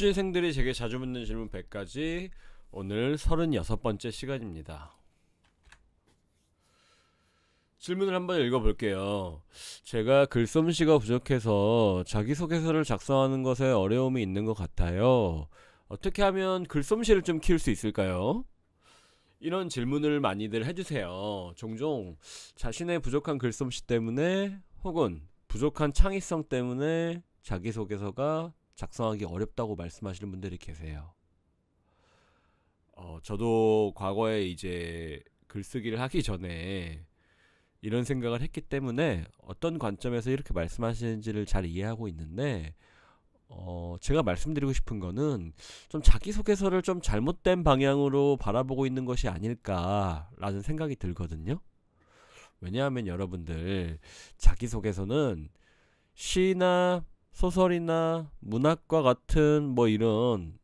취준생들이 제게 자주 묻는 질문 100가지, 오늘 36번째 시간입니다. 질문을 한번 읽어볼게요. 제가 글솜씨가 부족해서 자기소개서를 작성하는 것에 어려움이 있는 것 같아요. 어떻게 하면 글솜씨를 좀 키울 수 있을까요? 이런 질문을 많이들 해주세요. 종종 자신의 부족한 글솜씨 때문에 혹은 부족한 창의성 때문에 자기소개서가 작성하기 어렵다고 말씀하시는 분들이 계세요. 저도 과거에 이제 글쓰기를 하기 전에 이런 생각을 했기 때문에 어떤 관점에서 이렇게 말씀하시는지를 잘 이해하고 있는데, 제가 말씀드리고 싶은 거는 좀 자기소개서를 좀 잘못된 방향으로 바라보고 있는 것이 아닐까라는 생각이 들거든요. 왜냐하면 여러분들, 자기소개서는 시나 소설이나 문학과 같은 뭐 이런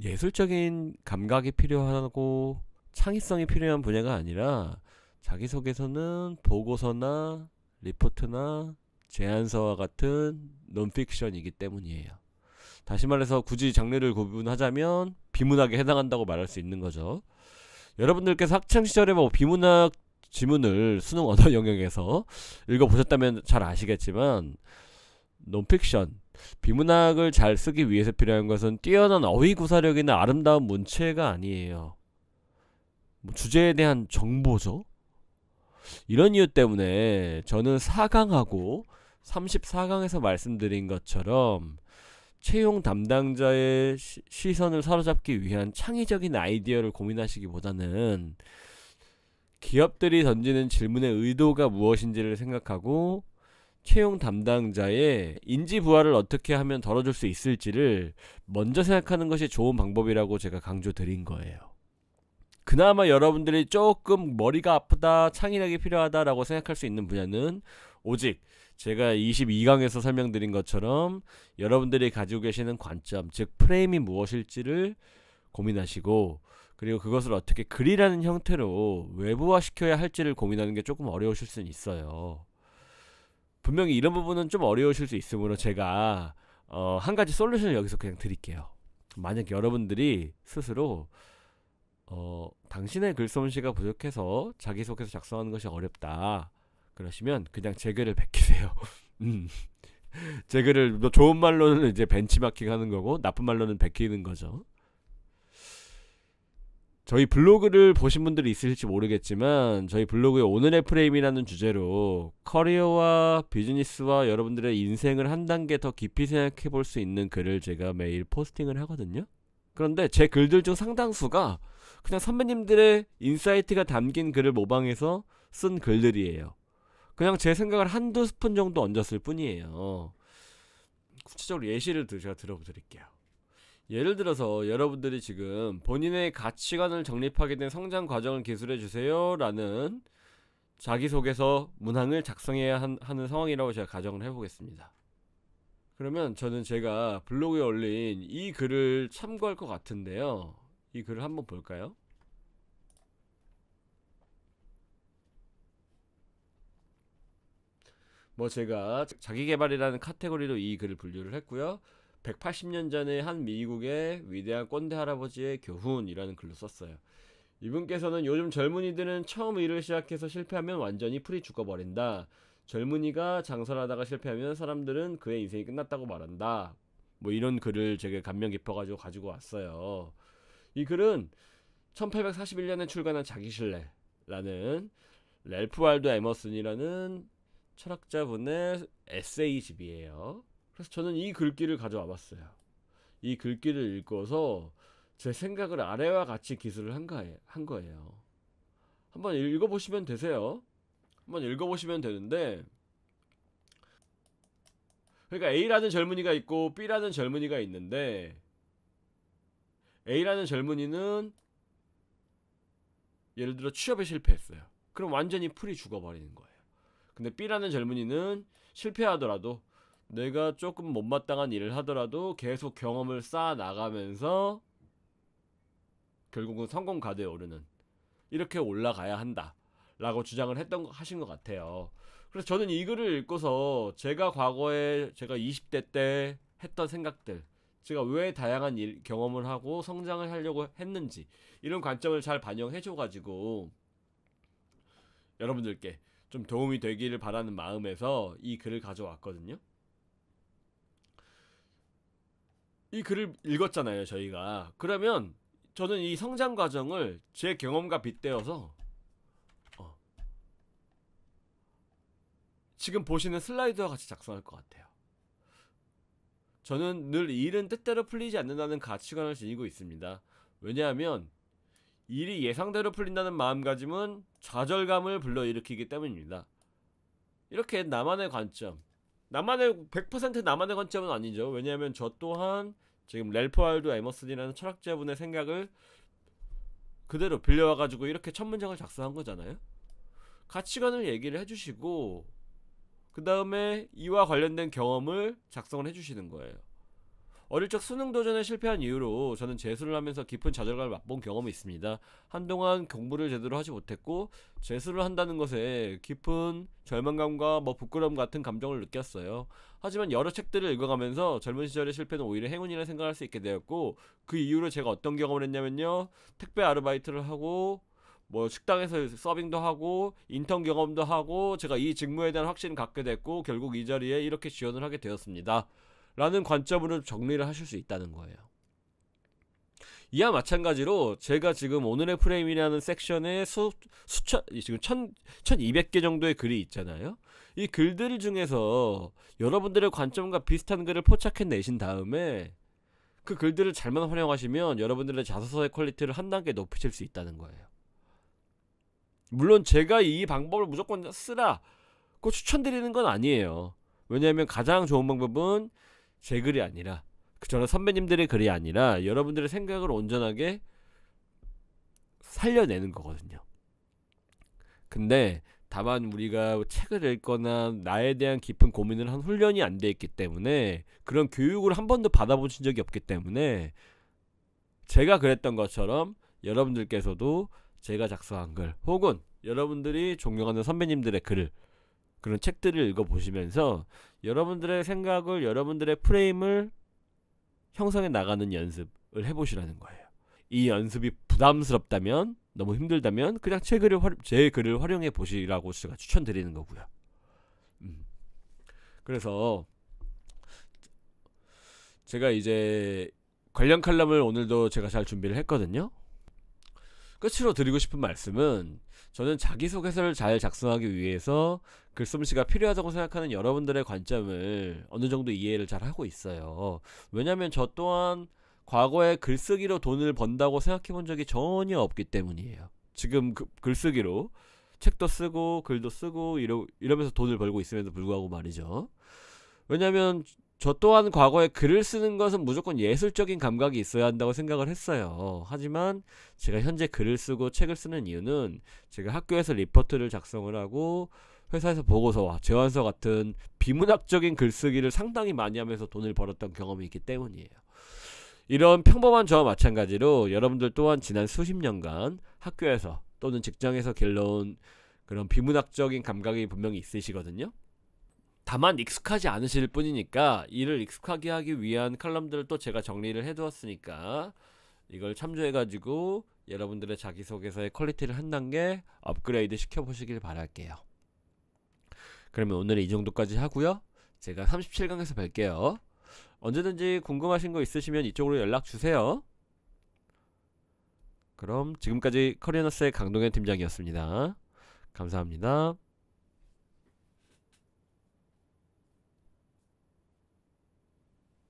예술적인 감각이 필요하고 창의성이 필요한 분야가 아니라, 자기소개서는 보고서나 리포트나 제안서와 같은 논픽션이기 때문이에요. 다시 말해서 굳이 장르를 구분하자면 비문학에 해당한다고 말할 수 있는 거죠. 여러분들께서 학창시절에 뭐 비문학 지문을 수능 언어 영역에서 읽어보셨다면 잘 아시겠지만, 논픽션, 비문학을 잘 쓰기 위해서 필요한 것은 뛰어난 어휘 구사력이나 아름다운 문체가 아니에요. 주제에 대한 정보죠. 이런 이유 때문에 저는 4강하고 34강에서 말씀드린 것처럼 채용 담당자의 시선을 사로잡기 위한 창의적인 아이디어를 고민하시기보다는 기업들이 던지는 질문의 의도가 무엇인지를 생각하고 채용 담당자의 인지 부하를 어떻게 하면 덜어줄 수 있을지를 먼저 생각하는 것이 좋은 방법이라고 제가 강조드린 거예요. 그나마 여러분들이 조금 머리가 아프다, 창의력이 필요하다라고 생각할 수 있는 분야는 오직 제가 22강에서 설명드린 것처럼 여러분들이 가지고 계시는 관점, 즉 프레임이 무엇일지를 고민하시고, 그리고 그것을 어떻게 글이라는 형태로 외부화시켜야 할지를 고민하는 게 조금 어려우실 수는 있어요. 분명히 이런 부분은 좀 어려우실 수 있으므로 제가 한 가지 솔루션을 여기서 그냥 드릴게요. 만약 여러분들이 스스로 당신의 글솜씨가 부족해서 자기소개서 작성하는 것이 어렵다 그러시면 그냥 제 글을 베끼세요. 제 글을 좋은 말로는 이제 벤치마킹 하는 거고, 나쁜 말로는 베끼는 거죠. 저희 블로그를 보신 분들이 있을지 모르겠지만, 저희 블로그에 오늘의 프레임이라는 주제로 커리어와 비즈니스와 여러분들의 인생을 한 단계 더 깊이 생각해 볼 수 있는 글을 제가 매일 포스팅을 하거든요. 그런데 제 글들 중 상당수가 그냥 선배님들의 인사이트가 담긴 글을 모방해서 쓴 글들이에요. 그냥 제 생각을 한두 스푼 정도 얹었을 뿐이에요. 구체적으로 예시를 제가 들어드릴게요. 예를 들어서 여러분들이 지금 본인의 가치관을 정립하게 된 성장 과정을 기술해주세요 라는 자기소개서 문항을 작성해야 하는 상황이라고 제가 가정을 해보겠습니다. 그러면 저는 제가 블로그에 올린 이 글을 참고할 것 같은데요. 이 글을 한번 볼까요? 제가 자기개발이라는 카테고리로 이 글을 분류를 했고요. 180년 전에 한 미국의 위대한 꼰대 할아버지의 교훈이라는 글로 썼어요. 이분께서는 요즘 젊은이들은 처음 일을 시작해서 실패하면 완전히 풀이 죽어버린다. 젊은이가 장설하다가 실패하면 사람들은 그의 인생이 끝났다고 말한다. 이런 글을 제가 감명 깊어가지고 가지고 왔어요. 이 글은 1841년에 출간한 자기신뢰라는 랠프 월도 에머슨이라는 철학자분의 에세이집이에요. 그래서 저는 이 글귀를 가져와 봤어요. 이 글귀를 읽고서 제 생각을 아래와 같이 기술을 한 거예요. 한번 읽어보시면 되세요. 한번 읽어보시면 되는데, 그러니까 A라는 젊은이가 있고 B라는 젊은이가 있는데, A라는 젊은이는 예를 들어 취업에 실패했어요. 그럼 완전히 풀이 죽어버리는 거예요. 근데 B라는 젊은이는 실패하더라도, 내가 조금 못마땅한 일을 하더라도 계속 경험을 쌓아 나가면서 결국은 성공 가도에 오르는, 이렇게 올라가야 한다 라고 주장을 하신 것 같아요. 그래서 저는 이 글을 읽고서 제가 과거에 제가 20대 때 했던 생각들, 제가 왜 다양한 경험을 하고 성장을 하려고 했는지 이런 관점을 잘 반영해줘가지고 여러분들께 좀 도움이 되기를 바라는 마음에서 이 글을 가져왔거든요. 이 글을 읽었잖아요, 저희가. 그러면 저는 이 성장 과정을 제 경험과 빗대어서 지금 보시는 슬라이드와 같이 작성할 것 같아요. 저는 늘 일은 뜻대로 풀리지 않는다는 가치관을 지니고 있습니다. 왜냐하면 일이 예상대로 풀린다는 마음가짐은 좌절감을 불러일으키기 때문입니다. 이렇게 나만의 관점, 100% 나만의 관점은 아니죠. 왜냐하면 저 또한 지금 랠프 월도 에머슨이라는 철학자분의 생각을 그대로 빌려와가지고 이렇게 첫 문장을 작성한 거잖아요. 가치관을 얘기를 해주시고 그 다음에 이와 관련된 경험을 작성을 해주시는 거예요. 어릴 적 수능 도전에 실패한 이후로 저는 재수를 하면서 깊은 좌절감을 맛본 경험이 있습니다. 한동안 공부를 제대로 하지 못했고 재수를 한다는 것에 깊은 절망감과 부끄러움 같은 감정을 느꼈어요. 하지만 여러 책들을 읽어가면서 젊은 시절의 실패는 오히려 행운이라 생각할 수 있게 되었고 그 이후로 제가 어떤 경험을 했냐면요. 택배 아르바이트를 하고 식당에서 서빙도 하고 인턴 경험도 하고 제가 이 직무에 대한 확신을 갖게 됐고 결국 이 자리에 이렇게 지원을 하게 되었습니다. 라는 관점으로 정리를 하실 수 있다는 거예요. 이와 마찬가지로 제가 지금 오늘의 프레임이라는 섹션에 지금 1200개 정도의 글이 있잖아요. 이 글들 중에서 여러분들의 관점과 비슷한 글을 포착해내신 다음에 그 글들을 잘만 활용하시면 여러분들의 자소서의 퀄리티를 한 단계 높이실 수 있다는 거예요. 물론 제가 이 방법을 무조건 쓰라고 추천드리는 건 아니에요. 왜냐하면 가장 좋은 방법은 제 글이 아니라 저는 선배님들의 글이 아니라 여러분들의 생각을 온전하게 살려내는 거거든요. 근데 다만 우리가 책을 읽거나 나에 대한 깊은 고민을 한 훈련이 안 돼 있기 때문에 그런 교육을 한 번도 받아보신 적이 없기 때문에 제가 그랬던 것처럼 여러분들께서도 제가 작성한 글 혹은 여러분들이 존경하는 선배님들의 글을 그런 책들을 읽어보시면서 여러분들의 생각을 여러분들의 프레임을 형성해 나가는 연습을 해보시라는 거예요. 이 연습이 부담스럽다면 너무 힘들다면 그냥 제 글을 활용해 보시라고 제가 추천드리는 거고요. 그래서 제가 이제 관련 칼럼을 오늘도 제가 잘 준비를 했거든요. 끝으로 드리고 싶은 말씀은 저는 자기소개서를 잘 작성하기 위해서 글솜씨가 필요하다고 생각하는 여러분들의 관점을 어느 정도 이해를 잘 하고 있어요. 왜냐면 저 또한 과거에 글쓰기로 돈을 번다고 생각해 본 적이 전혀 없기 때문이에요. 지금 글쓰기로 책도 쓰고 글도 쓰고 이러면서 돈을 벌고 있음에도 불구하고 말이죠. 왜냐면 저 또한 과거에 글을 쓰는 것은 무조건 예술적인 감각이 있어야 한다고 생각을 했어요. 하지만 제가 현재 글을 쓰고 책을 쓰는 이유는 제가 학교에서 리포트를 작성을 하고 회사에서 보고서와 제안서 같은 비문학적인 글쓰기를 상당히 많이 하면서 돈을 벌었던 경험이 있기 때문이에요. 이런 평범한 저와 마찬가지로 여러분들 또한 지난 수십 년간 학교에서 또는 직장에서 길러온 그런 비문학적인 감각이 분명히 있으시거든요. 다만 익숙하지 않으실 뿐이니까 이를 익숙하게 하기 위한 칼럼들을 또 제가 정리를 해두었으니까 이걸 참조해가지고 여러분들의 자기소개서의 퀄리티를 한 단계 업그레이드 시켜보시길 바랄게요. 그러면 오늘은 이 정도까지 하고요. 제가 37강에서 뵐게요. 언제든지 궁금하신 거 있으시면 이쪽으로 연락주세요. 그럼 지금까지 커리어너스의 강동현 팀장이었습니다. 감사합니다.